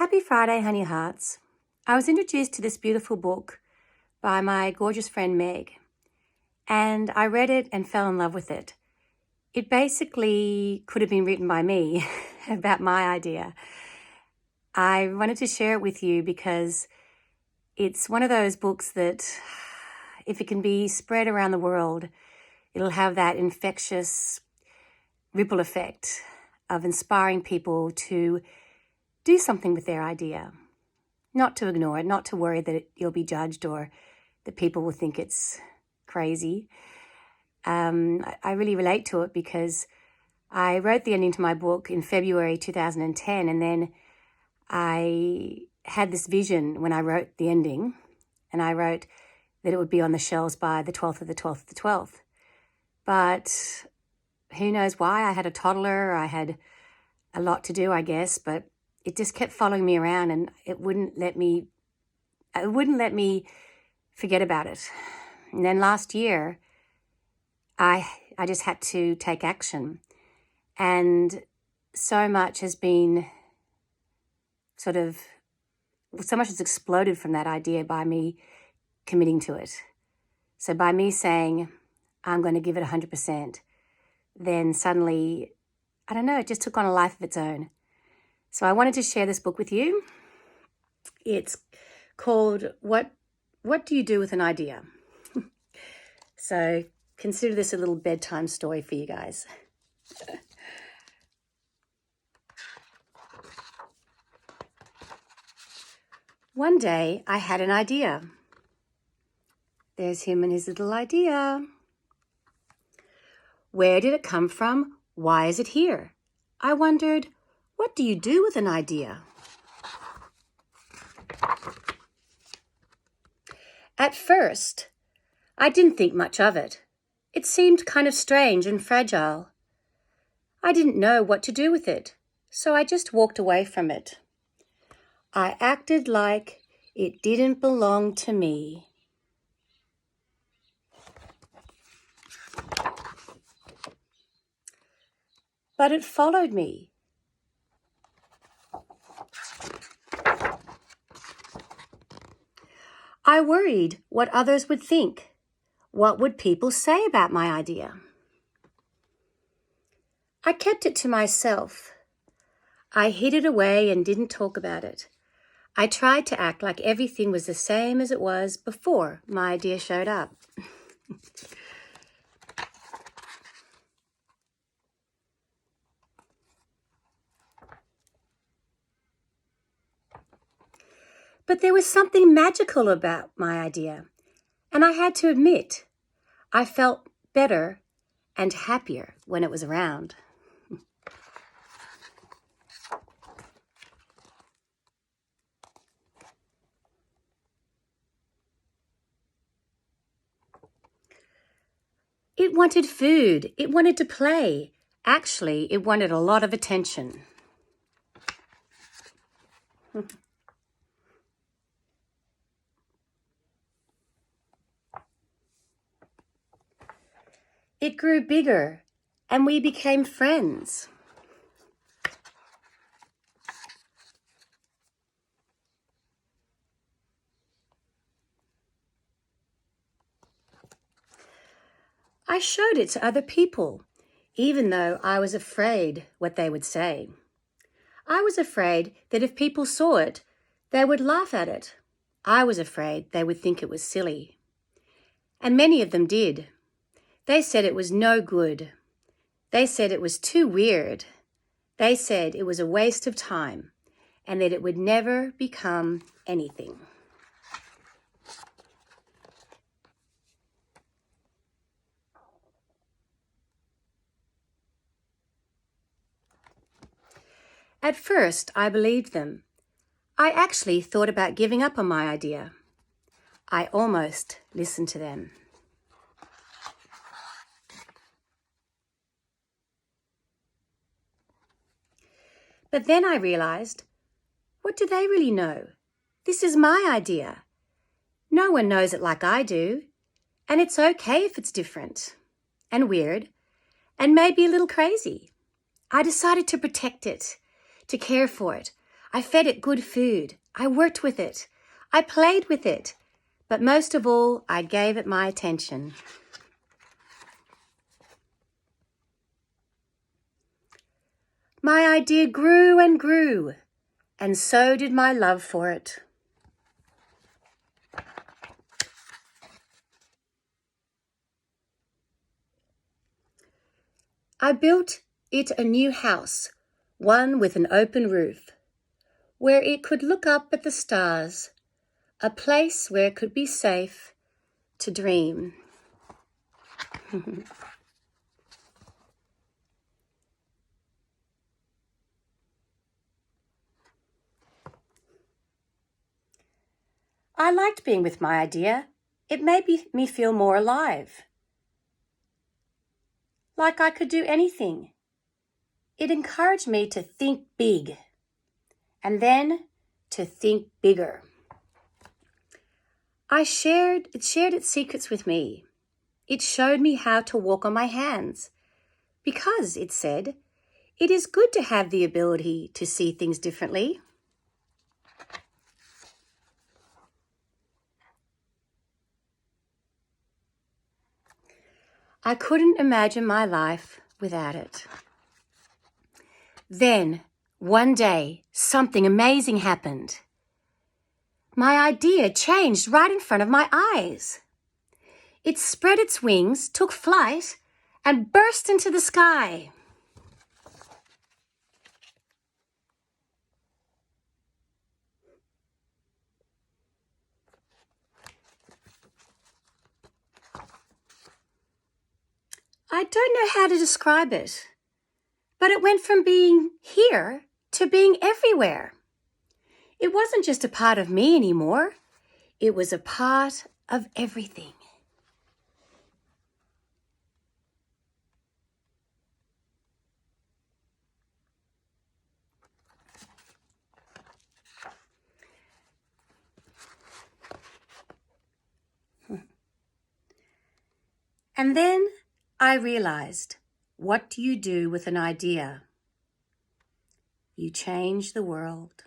Happy Friday, honey hearts. I was introduced to this beautiful book by my gorgeous friend Meg, and I read it and fell in love with it. It basically could have been written by me about my idea. I wanted to share it with you because it's one of those books that, if it can be spread around the world, it'll have that infectious ripple effect of inspiring people to do something with their idea. Not to ignore it, not to worry that you'll be judged or that people will think it's crazy. I really relate to it because I wrote the ending to my book in February 2010, and then I had this vision when I wrote the ending, and I wrote that it would be on the shelves by the 12th of the 12th of the 12th. But who knows why? I had a toddler, I had a lot to do, I guess, but it just kept following me around, and it wouldn't let me forget about it. And then last year, I just had to take action. And so much has been so much has exploded from that idea by me committing to it. So by me saying, I'm going to give it 100%, then suddenly, I don't know, it just took on a life of its own. So I wanted to share this book with you. It's called What Do You Do with an Idea? So consider this a little bedtime story for you guys. One day I had an idea. There's him and his little idea. Where did it come from? Why is it here? I wondered, what do you do with an idea? At first, I didn't think much of it. It seemed kind of strange and fragile. I didn't know what to do with it, so I just walked away from it. I acted like it didn't belong to me. But it followed me. I worried what others would think. What would people say about my idea? I kept it to myself. I hid it away and didn't talk about it. I tried to act like everything was the same as it was before my idea showed up. But there was something magical about my idea, and I had to admit, I felt better and happier when it was around. It wanted food. It wanted to play. Actually, it wanted a lot of attention. It grew bigger, and we became friends. I showed it to other people, even though I was afraid what they would say. I was afraid that if people saw it, they would laugh at it. I was afraid they would think it was silly. And many of them did. They said it was no good. They said it was too weird. They said it was a waste of time and that it would never become anything. At first, I believed them. I actually thought about giving up on my idea. I almost listened to them. But then I realized, what do they really know? This is my idea. No one knows it like I do, and it's okay if it's different and weird and maybe a little crazy. I decided to protect it, to care for it. I fed it good food. I worked with it. I played with it. But most of all, I gave it my attention. My idea grew and grew, and so did my love for it. I built it a new house, one with an open roof, where it could look up at the stars, a place where it could be safe to dream. I liked being with my idea. It made me feel more alive, like I could do anything. It encouraged me to think big and then to think bigger. It shared its secrets with me. It showed me how to walk on my hands because, it said, it is good to have the ability to see things differently. I couldn't imagine my life without it. Then, one day, something amazing happened. My idea changed right in front of my eyes. It spread its wings, took flight, and burst into the sky. I don't know how to describe it, but it went from being here to being everywhere. It wasn't just a part of me anymore. It was a part of everything. And then I realized, what do you do with an idea? You change the world.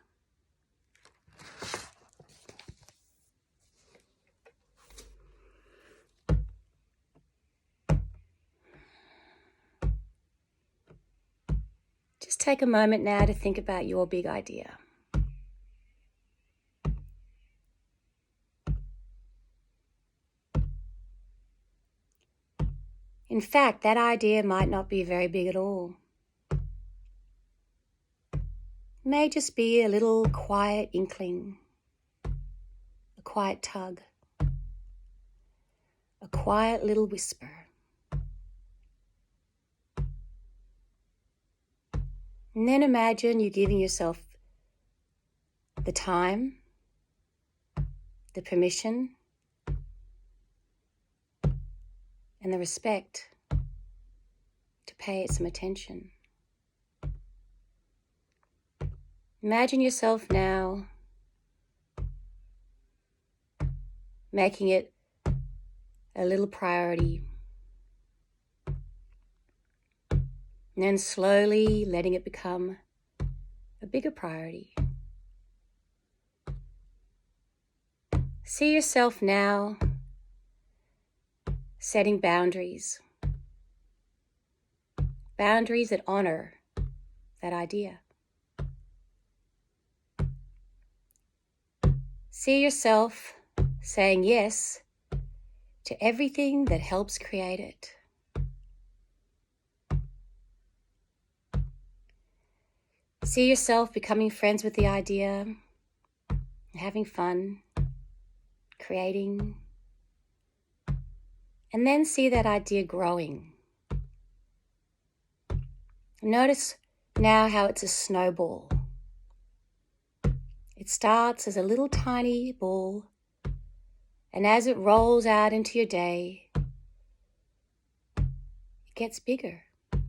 Just take a moment now to think about your big idea. In fact, that idea might not be very big at all. It may just be a little quiet inkling, a quiet tug, a quiet little whisper. And then imagine you giving yourself the time, the permission, and the respect to pay it some attention. Imagine yourself now making it a little priority, and then slowly letting it become a bigger priority. See yourself now setting boundaries that honor that idea. See yourself saying yes to everything that helps create it. See yourself becoming friends with the idea, having fun, creating, and then see that idea growing. Notice now how it's a snowball. It starts as a little tiny ball, and as it rolls out into your day, it gets bigger. It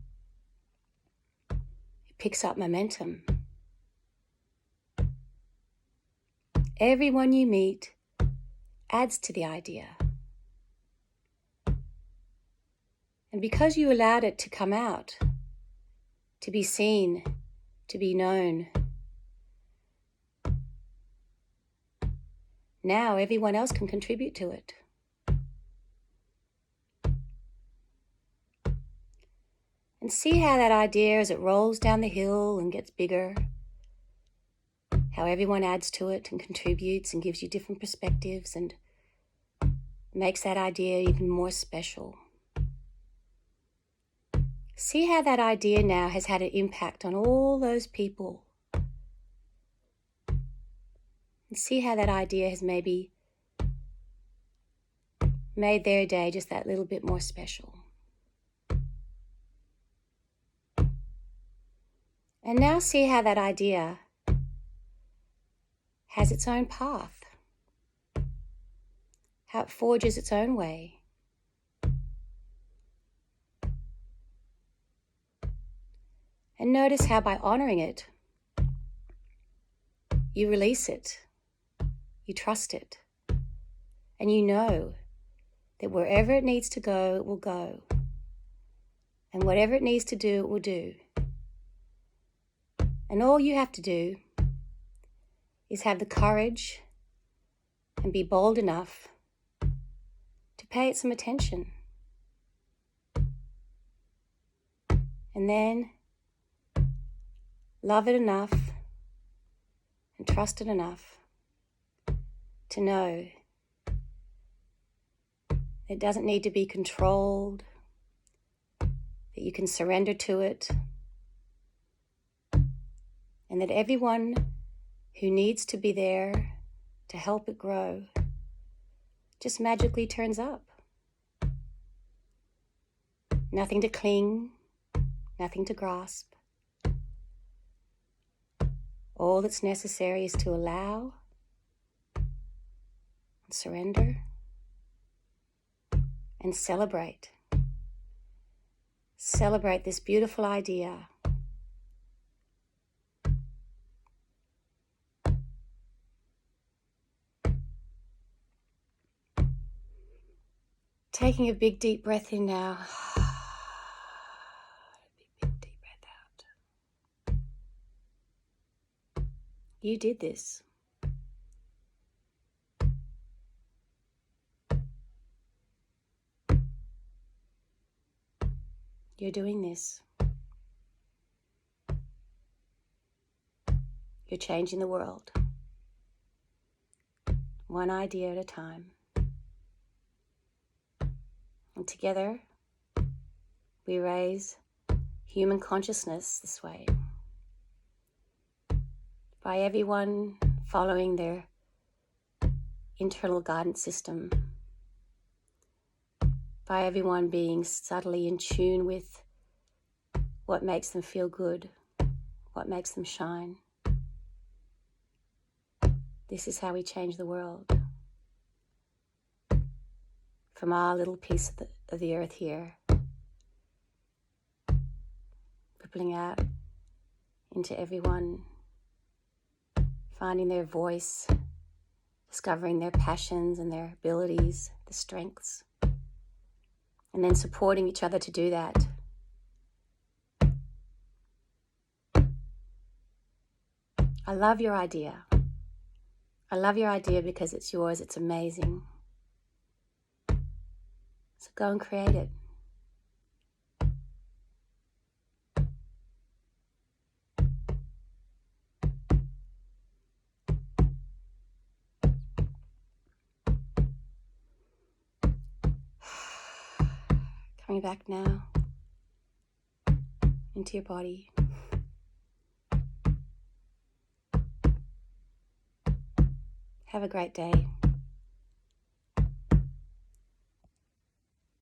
picks up momentum. Everyone you meet adds to the idea. And because you allowed it to come out, to be seen, to be known, Now everyone else can contribute to it. And see how that idea, as it rolls down the hill and gets bigger, how everyone adds to it and contributes and gives you different perspectives and makes that idea even more special. See how that idea now has had an impact on all those people. And see how that idea has maybe made their day just that little bit more special. And now see how that idea has its own path, how it forges its own way. And notice how by honoring it, you release it, you trust it, and you know that wherever it needs to go, it will go. And whatever it needs to do, it will do. And all you have to do is have the courage and be bold enough to pay it some attention. And then love it enough and trust it enough to know it doesn't need to be controlled, that you can surrender to it, and that everyone who needs to be there to help it grow just magically turns up. Nothing to cling, nothing to grasp. All that's necessary is to allow and surrender and celebrate. Celebrate this beautiful idea. Taking a big deep breath in now. Big deep breath out. You did this. You're doing this. You're changing the world. One idea at a time. And together, we raise human consciousness this way. By everyone following their internal guidance system. By everyone being subtly in tune with what makes them feel good, what makes them shine. This is how we change the world. From our little piece of the earth here, rippling out into everyone, finding their voice, discovering their passions and their abilities, the strengths, and then supporting each other to do that. I love your idea. I love your idea because it's yours, it's amazing. So go and create it. Coming back now into your body. Have a great day.